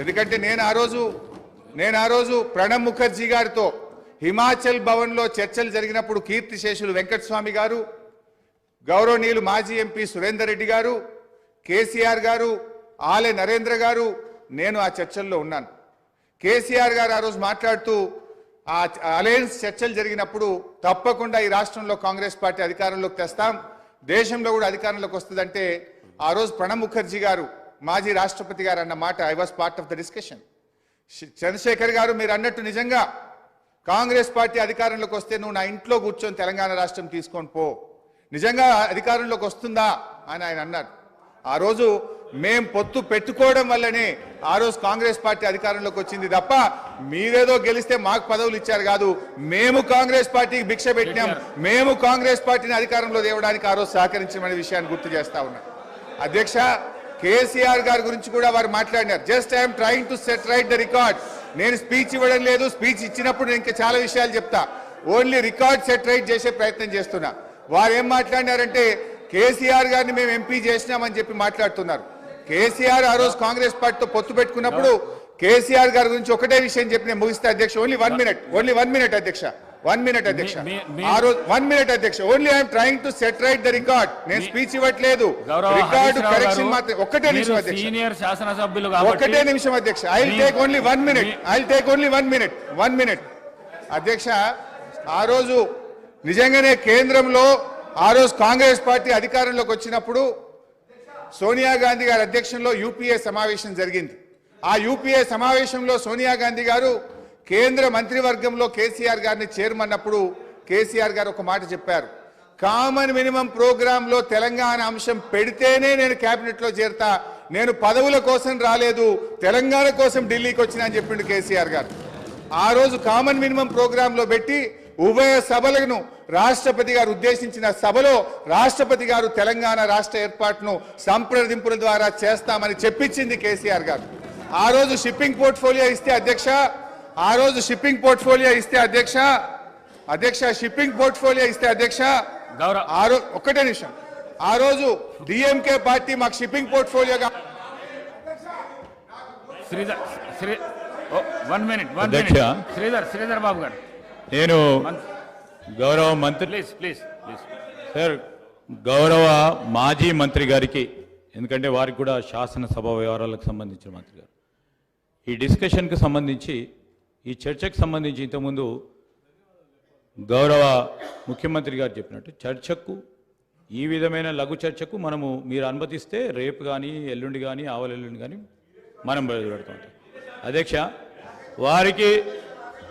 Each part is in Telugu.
ఎందుకంటే నేను ఆ రోజు ప్రణబ్ ముఖర్జీ గారితో హిమాచల్ భవన్లో చర్చలు జరిగినప్పుడు కీర్తిశేషులు వెంకటస్వామి గారు, గౌరవనీయులు మాజీ ఎంపీ సురేందర్ రెడ్డి గారు, కేసీఆర్ గారు, ఆలే నరేంద్ర గారు, నేను ఆ చర్చల్లో ఉన్నాను. కేసీఆర్ గారు ఆ రోజు మాట్లాడుతూ ఆ అలయన్స్ చర్చలు జరిగినప్పుడు తప్పకుండా ఈ రాష్ట్రంలో కాంగ్రెస్ పార్టీ అధికారంలోకి తెస్తాం, దేశంలో కూడా అధికారంలోకి వస్తుందంటే ఆ రోజు ప్రణబ్ ముఖర్జీ గారు మాజీ రాష్ట్రపతి గారు అన్న మాట I was part of the discussion. Chandrasekhar గారు మీరు అన్నట్టు నిజంగా కాంగ్రెస్ పార్టీ అధికారంలోకి వస్తే నువ్వు నా ఇంట్లో కూర్చొని తెలంగాణ రాష్ట్రం తీసుకొని పో, నిజంగా అధికారంలోకి వస్తుందా అని ఆయన అన్నారు. ఆ రోజు మేం పొత్తు పెట్టుకోవడం వల్లనే ఆ రోజు కాంగ్రెస్ పార్టీ అధికారంలోకి వచ్చింది తప్ప మీరేదో గెలిస్తే మాకు పదవులు ఇచ్చారు కాదు. మేము కాంగ్రెస్ పార్టీకి భిక్ష పెట్టినాం, మేము కాంగ్రెస్ పార్టీని అధికారంలో తేవడానికి ఆ రోజు సహకరించమనే విషయాన్ని గుర్తు చేస్తా ఉన్నా. అధ్యక్ష, కేసీఆర్ గారి గురించి కూడా వారు మాట్లాడినారు. Just I'm trying to set right the record. నేను స్పీచ్ ఇవ్వడం లేదు, స్పీచ్ ఇచ్చినప్పుడు నేను ఇంకా చాలా విషయాలు చెప్తా, ఓన్లీ రికార్డ్ సెట్ రైట్ చేసే ప్రయత్నం చేస్తున్నా. వారు ఏం మాట్లాడినారంటే కేసీఆర్ గారిని మేము ఎంపీ చేసినామని చెప్పి మాట్లాడుతున్నారు. కేసీఆర్ ఆ రోజు కాంగ్రెస్ పార్టీతో పొత్తు పెట్టుకున్నప్పుడు కేసీఆర్ గారి గురించి ఒకటే విషయం చెప్పి నేను ముగిస్తే అధ్యక్ష, ఓన్లీ వన్ మినిట్ అధ్యక్ష, 1 minute అధ్యక్ష. ఆ రోజు 1 minute అధ్యక్ష, only I'm trying to set right the record. నేను స్పీచ్ ఇవ్వట్లేదు, రికార్డు కరెక్షన్ మాత్రం. ఒక్కటే నిమిషం అధ్యక్ష, సీనియర్ శాసనసభ్యులు ఒక్కటే నిమిషం అధ్యక్ష. I will take only 1 minute. I will take only 1 minute అధ్యక్ష. ఆ రోజు నిజంగానే కేంద్రంలో ఆ రోజు కాంగ్రెస్ పార్టీ అధికారంలోకి వచ్చినప్పుడు సోనియా గాంధీ గారి అధ్యక్షంలో యూపీఏ సమావేశం జరిగింది. ఆ యూపీఏ సమావేశంలో సోనియా గాంధీ గారు కేంద్ర మంత్రివర్గంలో కేసీఆర్ గారిని చేరమన్నప్పుడు కేసీఆర్ గారు ఒక మాట చెప్పారు, కామన్ మినిమం ప్రోగ్రామ్ లో తెలంగాణ అంశం పెడితేనే నేను కేబినెట్ లో చేరతా, నేను పదవుల కోసం రాలేదు, తెలంగాణ కోసం ఢిల్లీకి వచ్చినా అని చెప్పిండు కేసీఆర్ గారు. ఆ రోజు కామన్ మినిమం ప్రోగ్రామ్ లో పెట్టి ఉభయ సభలను రాష్ట్రపతి గారు ఉద్దేశించిన సభలో రాష్ట్రపతి గారు తెలంగాణ రాష్ట్ర ఏర్పాటును సంప్రదింపుల ద్వారా చేస్తామని చెప్పించింది కేసీఆర్ గారు. ఆ రోజు షిప్పింగ్ పోర్ట్ఫోలియో ఇస్తే అధ్యక్ష, ఒక్కటే నిమిషం, ఆ రోజు డిఎంకే పార్టీ మాకు షిప్పింగ్ పోర్ట్ఫోలియోగా శ్రీధర్ బాబు గారు, నేను గౌరవ మంత్రి సార్, గౌరవ మాజీ మంత్రి గారికి, ఎందుకంటే వారికి కూడా శాసనసభ వ్యవహారాలకు సంబంధించిన మంత్రి గారు, ఈ డిస్కషన్కి సంబంధించి, ఈ చర్చకు సంబంధించి ఇంతకుముందు గౌరవ ముఖ్యమంత్రి గారు చెప్పినట్టు చర్చకు, ఈ విధమైన లఘు చర్చకు మీరు అనుమతిస్తే రేపు కానీ ఎల్లుండి కానీ ఆవలెల్లుండి కానీ మనం బయలుపెడతాం. అధ్యక్ష, వారికి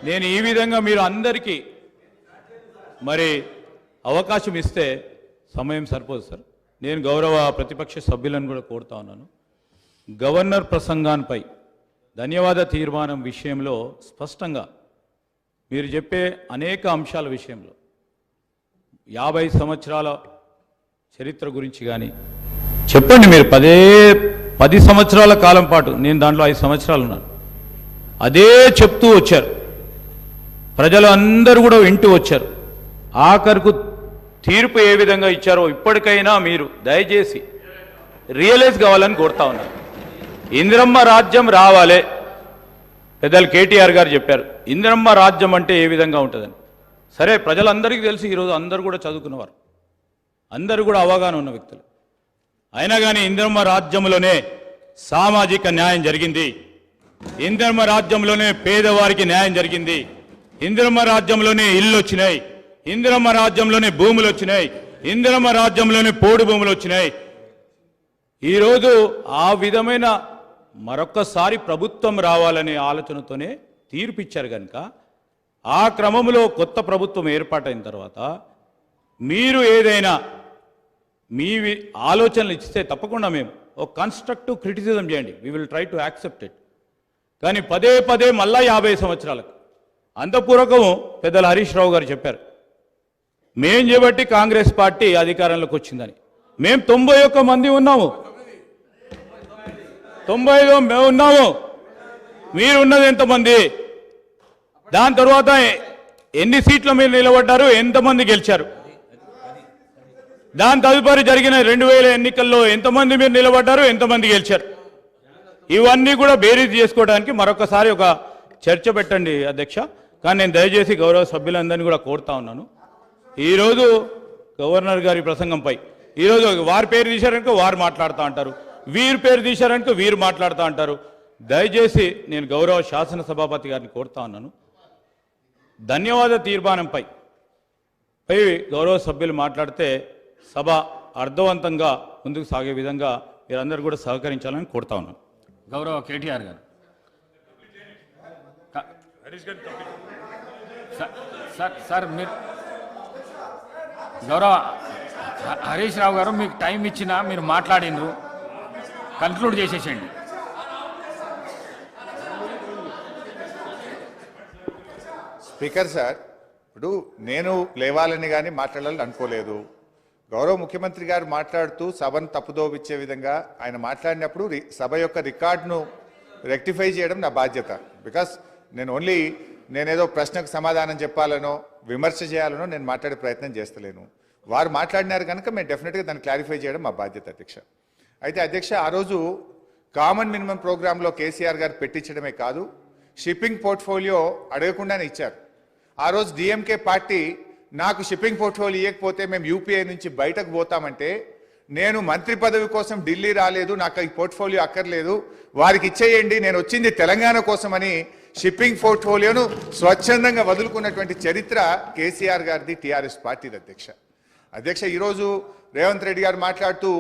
నేను ఈ విధంగా మీరు అందరికీ మరి అవకాశం ఇస్తే సమయం సరిపోదు సార్. నేను గౌరవ ప్రతిపక్ష సభ్యులను కూడా కోరుతా ఉన్నాను, గవర్నర్ ప్రసంగాన్పై ధన్యవాద తీర్మానం విషయంలో స్పష్టంగా మీరు చెప్పే అనేక అంశాల విషయంలో 50 సంవత్సరాల చరిత్ర గురించి కానీ చెప్పండి. మీరు 10 సంవత్సరాల కాలం పాటు, నేను దాంట్లో 5 సంవత్సరాలు ఉన్నాను, అదే చెప్తూ వచ్చారు. ప్రజలు అందరూ కూడా వింటూ వచ్చారు. ఆఖరుకు తీర్పు ఏ విధంగా ఇచ్చారో ఇప్పటికైనా మీరు దయచేసి రియలైజ్ కావాలని కోరుతా ఉన్నారు. ఇందిరమ్మ రాజ్యం రావాలి. పెద్దలు కేటీఆర్ గారు చెప్పారు ఇందిరమ్మ రాజ్యం అంటే ఏ విధంగా ఉంటుందని. సరే, ప్రజలందరికీ తెలిసి ఈరోజు అందరూ కూడా చదువుకున్నవారు, అందరూ కూడా అవగాహన ఉన్న వ్యక్తులు. అయినా కానీ ఇందిరమ్మ రాజ్యంలోనే సామాజిక న్యాయం జరిగింది, ఇందిరమ్మ రాజ్యంలోనే పేదవారికి న్యాయం జరిగింది, ఇందిరమ్మ రాజ్యంలోనే ఇల్లు వచ్చినాయి, ఇందిరమ్మ రాజ్యంలోనే భూములు వచ్చినాయి, ఇందిరమ్మ రాజ్యంలోనే పోడు భూములు వచ్చినాయి. ఈరోజు ఆ విధమైన మరొక్కసారి ప్రభుత్వం రావాలనే ఆలోచనతోనే తీర్పిచ్చారు కనుక, ఆ క్రమంలో కొత్త ప్రభుత్వం ఏర్పాటైన తర్వాత మీరు ఏదైనా మీ ఆలోచనలు ఇస్తే తప్పకుండా మేము ఒక కన్స్ట్రక్టివ్ క్రిటిసిజం చేయండి, we will try to accept it. కానీ పదే మళ్ళా 50 సంవత్సరాలకు అంతపూర్వకము పెద్దలు హరీష్ రావు గారు చెప్పారు, మేం చేయబట్టి కాంగ్రెస్ పార్టీ అధికారంలోకి వచ్చిందని. మేము 91 మంది ఉన్నాము, 95 మేము ఉన్నాము, మీరు ఉన్నది ఎంతమంది? దాని తర్వాత ఎన్ని సీట్ల మీరు నిలబడ్డారు, ఎంతమంది గెలిచారు? దాని తదుపరి జరిగిన 2000 ఎన్నికల్లో ఎంతమంది మీరు నిలబడ్డారు, ఎంతమంది గెలిచారు? ఇవన్నీ కూడా బేరీజ్ చేసుకోవడానికి మరొకసారి ఒక చర్చ పెట్టండి అధ్యక్ష. కానీ నేను దయచేసి గౌరవ సభ్యులందరినీ కూడా కోరుతా ఉన్నాను, ఈరోజు గవర్నర్ గారి ప్రసంగంపై ఈరోజు వారి పేరు తీశారనుకో వారు మాట్లాడుతూ అంటారు, వీరి పేరు తీశారనుకో వీరు మాట్లాడుతూ అంటారు. దయచేసి నేను గౌరవ శాసనసభాపతి గారిని కోరుతా ఉన్నాను, ధన్యవాద తీర్మానంపై గౌరవ సభ్యులు మాట్లాడితే సభ అర్థవంతంగా ముందుకు సాగే విధంగా మీరందరూ కూడా సహకరించాలని కోరుతా ఉన్నాను. గౌరవ కేటీఆర్ గారు. సార్ మీరు గౌరవ హరీష్ రావు గారు మీకు టైం ఇచ్చినా మీరు మాట్లాడినరు, కన్క్లూడ్ చేసేసేయండి. స్పీకర్ సార్, ఇప్పుడు నేను లేవాలని కానీ మాట్లాడాలని అనుకోలేదు. గౌరవ ముఖ్యమంత్రి గారు మాట్లాడుతూ సభను తప్పుదోవిచ్చే విధంగా ఆయన మాట్లాడినప్పుడు సభ యొక్క రికార్డును రెక్టిఫై చేయడం నా బాధ్యత. బికాస్ నేనేదో ప్రశ్నకు సమాధానం చెప్పాలనో విమర్శ చేయాలనో నేను మాట్లాడే ప్రయత్నం చేస్తలేను. వారు మాట్లాడినారు కనుక మేము డెఫినెట్గా దాన్ని క్లారిఫై చేయడం మా బాధ్యత అధ్యక్ష. అయితే అధ్యక్ష, ఆ రోజు కామన్ మినిమం ప్రోగ్రాంలో కేసీఆర్ గారు పెట్టించడమే కాదు, షిప్పింగ్ పోర్ట్ఫోలియో అడగకుండానే ఇచ్చారు. ఆ రోజు డిఎంకే పార్టీ నాకు షిప్పింగ్ పోర్ట్ఫోలియో ఇవ్వకపోతే మేము యూపీఐ నుంచి బయటకు పోతామంటే, నేను మంత్రి పదవి కోసం ఢిల్లీ రాలేదు, నాకు ఈ పోర్ట్ఫోలియో అక్కర్లేదు, వారికి ఇచ్చేయండి, నేను వచ్చింది తెలంగాణ కోసమని షిప్పింగ్ పోర్ట్ఫోలియోను స్వచ్ఛందంగా వదులుకున్నటువంటి చరిత్ర కేసీఆర్ గారిది, టీఆర్ఎస్ పార్టీది అధ్యక్ష. ఈరోజు రేవంత్ రెడ్డి గారు మాట్లాడుతూ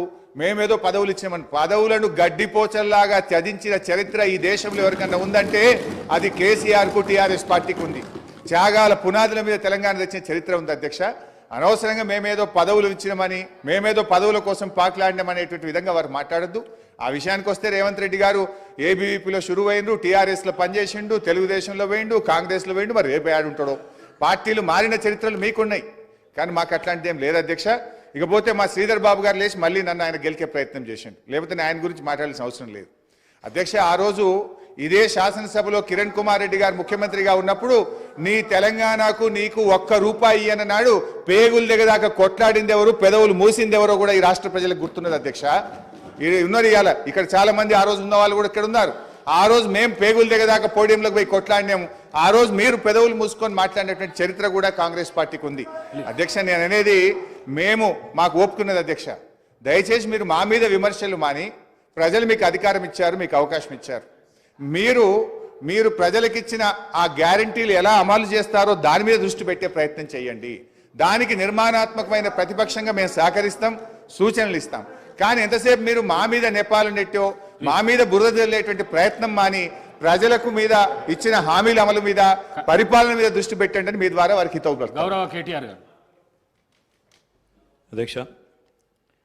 మేమేదో పదవులు ఇచ్చామని, పదవులను గడ్డిపోచల్లాగా త్యజించిన చరిత్ర ఈ దేశంలో ఎవరికన్నా ఉందంటే అది కేసీఆర్కు టీఆర్ఎస్ పార్టీకి ఉంది. త్యాగాల పునాదుల మీద తెలంగాణ తెచ్చిన చరిత్ర ఉంది అధ్యక్ష. అనవసరంగా మేమేదో పదవులు ఇచ్చినామని, మేమేదో పదవుల కోసం పాకులాడినామనేటువంటి విధంగా వారు మాట్లాడద్దు. ఆ విషయానికి వస్తే రేవంత్ రెడ్డి గారు ఏబీవీపీలో షురువు అయిండు, టీఆర్ఎస్లో పనిచేసిండు, తెలుగుదేశంలో వేయండు, కాంగ్రెస్లో వేయండు, మరి రేపు ఆడుంటాడో. పార్టీలు మారిన చరిత్రలు మీకున్నాయి, కానీ మాకు అట్లాంటిది ఏం లేదు అధ్యక్ష. ఇకపోతే మా శ్రీధర్ బాబు గారు లేచి మళ్ళీ నన్ను ఆయన గెలికే ప్రయత్నం చేసిండు, లేకపోతే ఆయన గురించి మాట్లాడాల్సిన అవసరం లేదు అధ్యక్ష. ఆ రోజు ఇదే శాసనసభలో కిరణ్ కుమార్ రెడ్డి గారు ముఖ్యమంత్రిగా ఉన్నప్పుడు నీ తెలంగాణకు నీకు ₹1 అన్నాడు. పేగులు దిగదాకా కొట్లాడింది ఎవరు, పెదవులు మూసింది ఎవరో కూడా ఈ రాష్ట్ర ప్రజలకు గుర్తున్నది అధ్యక్ష. ఉన్నారు ఇవాళ ఇక్కడ చాలా మంది, ఆ రోజు ఉన్న వాళ్ళు కూడా ఇక్కడ ఉన్నారు. ఆ రోజు మేము పేగులు దిగదాకా పోడియంలోకి పోయి కొట్లాడినాము, ఆ రోజు మీరు పెదవులు మూసుకొని మాట్లాడినటువంటి చరిత్ర కూడా కాంగ్రెస్ పార్టీకి ఉంది అధ్యక్ష. నేను అనేది మాకు ఒప్పుకున్నది అధ్యక్ష. దయచేసి మీరు మా మీద విమర్శలు మాని, ప్రజలు మీకు అధికారం ఇచ్చారు, మీకు అవకాశం ఇచ్చారు, మీరు ప్రజలకిచ్చిన ఆ గ్యారంటీలు ఎలా అమలు చేస్తారో దాని మీద దృష్టి పెట్టే ప్రయత్నం చేయండి. దానికి నిర్మాణాత్మకమైన ప్రతిపక్షంగా మేము సహకరిస్తాం, సూచనలు ఇస్తాం. కానీ ఎంతసేపు మీరు మా మీద నెపాలు నెట్టో, మా మీద బురద జల్లేటువంటి ప్రయత్నం మాని ప్రజలకు మీద ఇచ్చిన హామీల అమలు మీద, పరిపాలన మీద దృష్టి పెట్టండి అని మీ ద్వారా వారికి హితవు. గౌరవ కేటీఆర్ గారు. అధ్యక్ష.